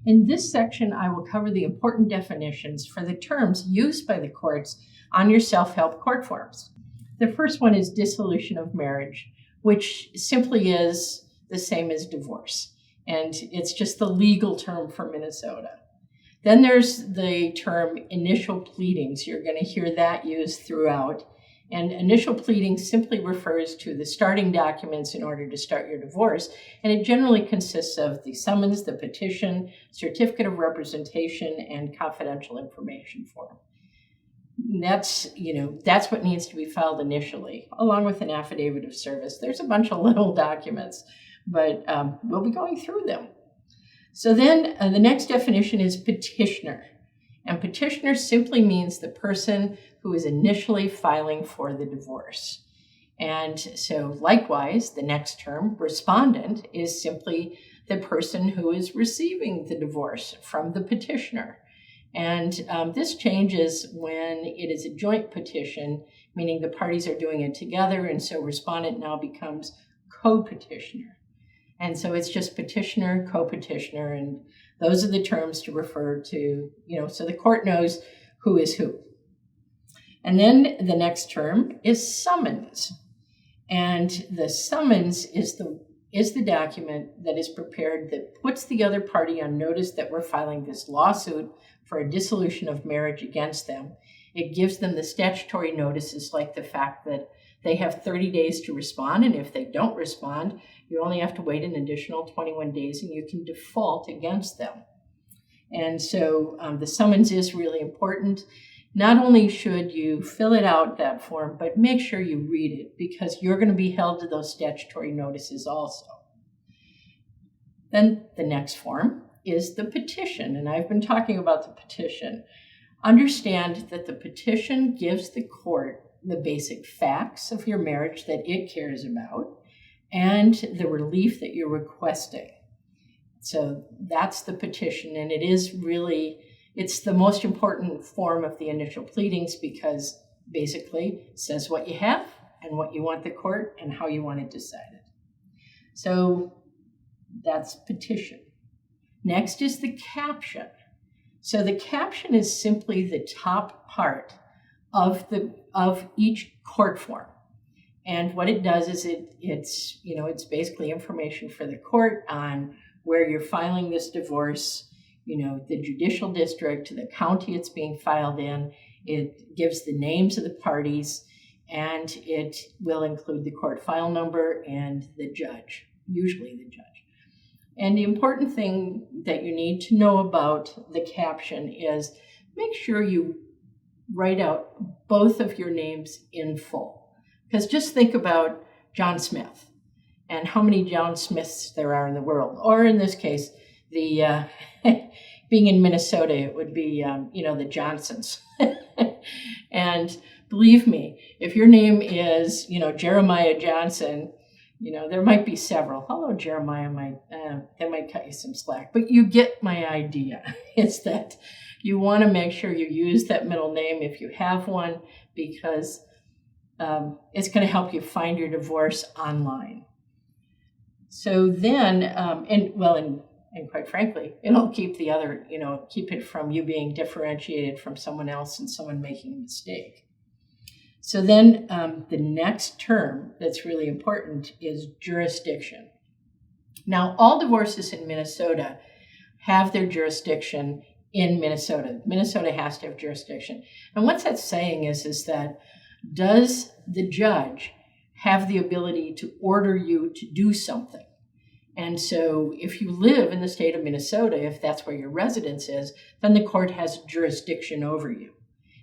In this section, I will cover the important definitions for the terms used by the courts on your self-help court forms. The first one is dissolution of marriage, which simply is the same as divorce, and it's just the legal term for Minnesota. Then there's the term initial pleadings. You're going to hear that used throughout. And initial pleading simply refers to the starting documents in order to start your divorce. And it generally consists of the summons, the petition, certificate of representation, and confidential information form. That's what needs to be filed initially, along with an affidavit of service. There's a bunch of little documents, but we'll be going through them. So then the next definition is petitioner. And petitioner simply means the person who is initially filing for the divorce. And so likewise, the next term, respondent, is simply the person who is receiving the divorce from the petitioner. And this changes when it is a joint petition, meaning the parties are doing it together, and so respondent now becomes co-petitioner. And so it's just petitioner, co-petitioner, and those are the terms to refer to, so the court knows who is who. And then the next term is summons. And the summons is the document that is prepared that puts the other party on notice that we're filing this lawsuit for a dissolution of marriage against them. It gives them the statutory notices, like the fact that they have 30 days to respond, and if they don't respond, you only have to wait an additional 21 days and you can default against them. And so the summons is really important. Not only should you fill it out, that form, but make sure you read it, because you're going to be held to those statutory notices also. Then the next form is the petition, and I've been talking about the petition. Understand that the petition gives the court the basic facts of your marriage that it cares about and the relief that you're requesting. So that's the petition, and it's the most important form of the initial pleadings, because basically it says what you have and what you want the court and how you want it decided. So that's petition. Next is the caption. So the caption is simply the top part of each court form. And what it does is it's basically information for the court on where you're filing this divorce, the judicial district, the county it's being filed in. It gives the names of the parties, and it will include the court file number and the judge, usually the judge. And the important thing that you need to know about the caption is make sure you write out both of your names in full. Because just think about John Smith and how many John Smiths there are in the world. Or in this case, the being in Minnesota, it would be, the Johnsons. And believe me, if your name is, Jeremiah Johnson, there might be several. Hello, Jeremiah, that might cut you some slack. But you get my idea. It's that you want to make sure you use that middle name if you have one, because it's going to help you find your divorce online. So then, and quite frankly, it'll keep the other, keep it from you being differentiated from someone else and someone making a mistake. So then the next term that's really important is jurisdiction. Now, all divorces in Minnesota have their jurisdiction in Minnesota. Minnesota has to have jurisdiction. And what that's saying is that does the judge have the ability to order you to do something? And so if you live in the state of Minnesota, if that's where your residence is, then the court has jurisdiction over you.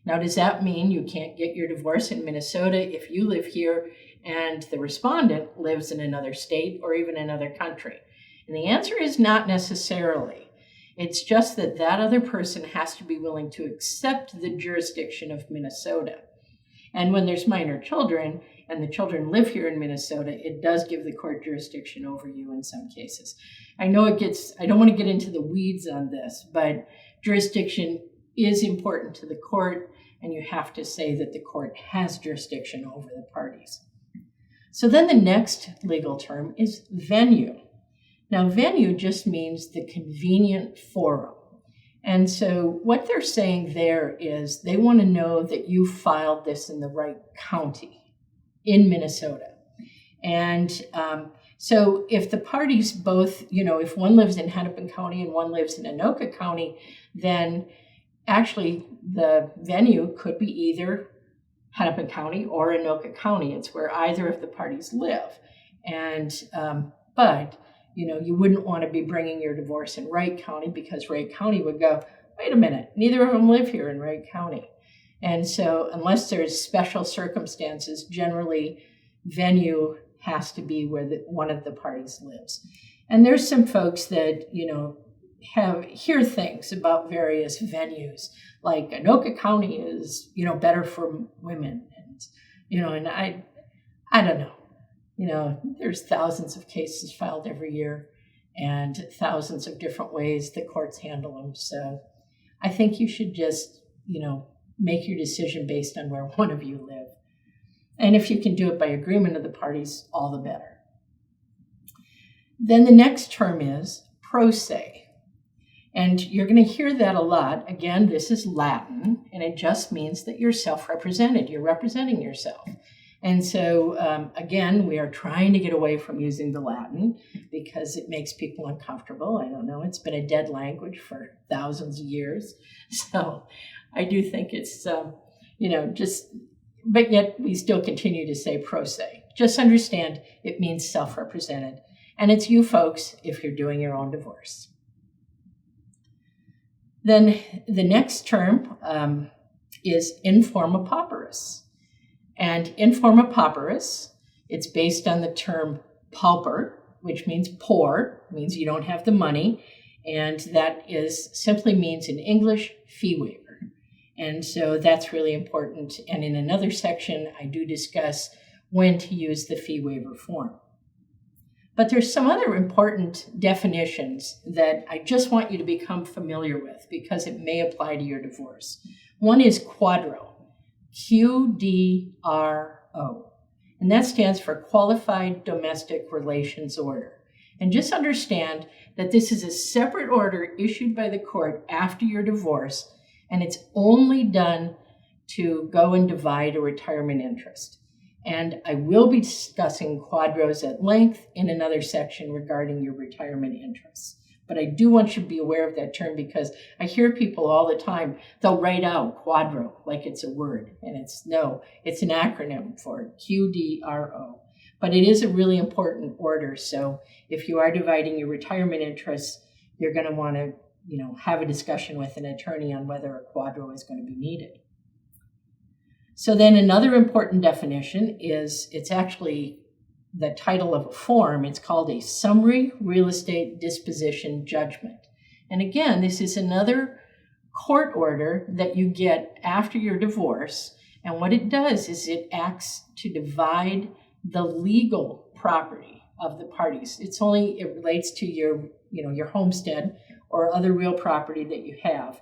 Now, does that mean you can't get your divorce in Minnesota if you live here and the respondent lives in another state or even another country? And the answer is not necessarily. It's just that that other person has to be willing to accept the jurisdiction of Minnesota. And when there's minor children and the children live here in Minnesota, it does give the court jurisdiction over you in some cases. I know I don't want to get into the weeds on this, but jurisdiction is important to the court, and you have to say that the court has jurisdiction over the parties. So then the next legal term is venue. Now, venue just means the convenient forum. And so what they're saying there is they want to know that you filed this in the right county in Minnesota. And so if the parties both, if one lives in Hennepin County and one lives in Anoka County, then actually the venue could be either Hennepin County or Anoka County. It's where either of the parties live. And, but you wouldn't want to be bringing your divorce in Wright County, because Wright County would go, wait a minute, neither of them live here in Wright County. And so unless there's special circumstances, generally venue has to be where one of the parties lives. And there's some folks that, hear things about various venues, like Anoka County is, better for women. And, I don't know. There's thousands of cases filed every year and thousands of different ways the courts handle them. So I think you should just, make your decision based on where one of you live. And if you can do it by agreement of the parties, all the better. Then the next term is pro se. And you're going to hear that a lot. Again, this is Latin, and it just means that you're self-represented. You're representing yourself. And so, again, we are trying to get away from using the Latin because it makes people uncomfortable. I don't know. It's been a dead language for thousands of years. So I do think it's, but yet we still continue to say pro se. Just understand it means self-represented. And it's you folks if you're doing your own divorce. Then the next term is informa pauperis. And informa pauperis, it's based on the term pauper, which means poor, means you don't have the money. And that simply means in English, fee waiver. And so that's really important. And in another section, I do discuss when to use the fee waiver form. But there's some other important definitions that I just want you to become familiar with because it may apply to your divorce. One is QDRO, QDRO, and that stands for Qualified Domestic Relations Order. And just understand that this is a separate order issued by the court after your divorce, and it's only done to go and divide a retirement interest. And I will be discussing QDROs at length in another section regarding your retirement interests. But I do want you to be aware of that term because I hear people all the time, they'll write out QDRO like it's a word. And it's an acronym for QDRO. But it is a really important order. So if you are dividing your retirement interests, you're going to want to, have a discussion with an attorney on whether a QDRO is going to be needed. So then another important definition is it's actually the title of a form. It's called a summary real estate disposition judgment. And again, this is another court order that you get after your divorce. And what it does is it acts to divide the legal property of the parties. It relates to your homestead or other real property that you have.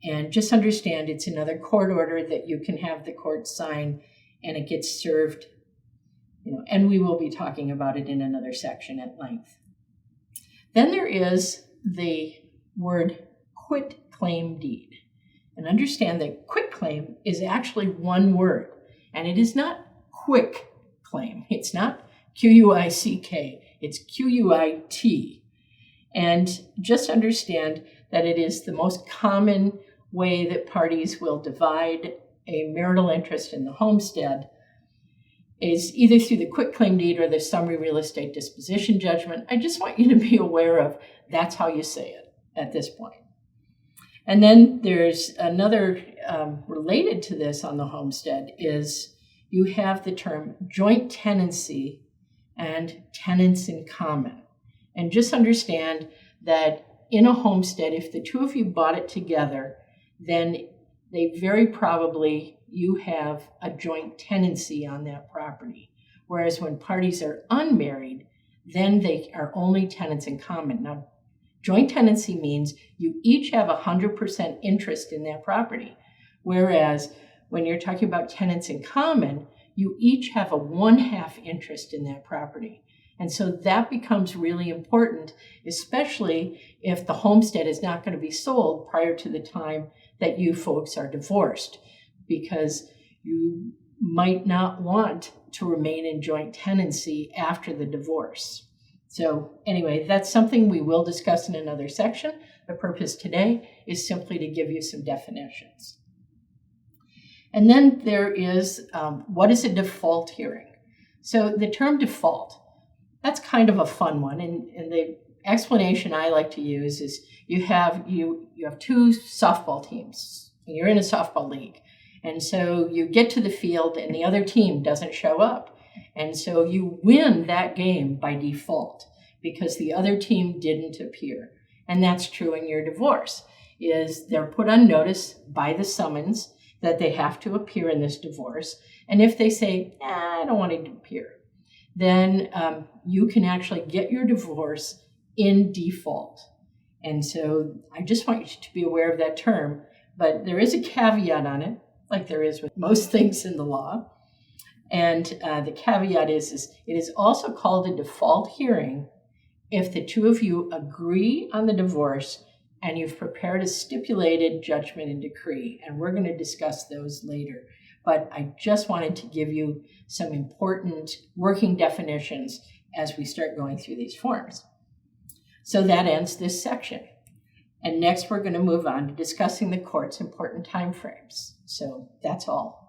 And just understand it's another court order that you can have the court sign and it gets served, and we will be talking about it in another section at length. Then there is the word quitclaim deed. And understand that quitclaim is actually one word, and it is not quick claim. It's not Q-U-I-C-K, it's Q-U-I-T. And just understand that it is the most common way that parties will divide a marital interest in the homestead is either through the quitclaim deed or the summary real estate disposition judgment. I just want you to be aware of that's how you say it at this point. And then there's another related to this on the homestead is you have the term joint tenancy and tenants in common. And just understand that in a homestead, if the two of you bought it together, then they very probably, you have a joint tenancy on that property. Whereas when parties are unmarried, then they are only tenants in common. Now, joint tenancy means you each have 100% interest in that property. Whereas when you're talking about tenants in common, you each have a 1/2 interest in that property. And so that becomes really important, especially if the homestead is not going to be sold prior to the time that you folks are divorced, because you might not want to remain in joint tenancy after the divorce. So anyway, that's something we will discuss in another section. The purpose today is simply to give you some definitions. And then there is, what is a default hearing? So the term default, that's kind of a fun one. And the explanation I like to use is you have two softball teams. You're in a softball league. And so you get to the field and the other team doesn't show up. And so you win that game by default because the other team didn't appear. And that's true in your divorce, is they're put on notice by the summons that they have to appear in this divorce. And if they say, I don't want to appear, then you can actually get your divorce in default. And so I just want you to be aware of that term, but there is a caveat on it, like there is with most things in the law. And the caveat is it is also called a default hearing if the two of you agree on the divorce and you've prepared a stipulated judgment and decree. And we're going to discuss those later. But I just wanted to give you some important working definitions as we start going through these forms. So that ends this section. And next we're going to move on to discussing the court's important timeframes. So that's all.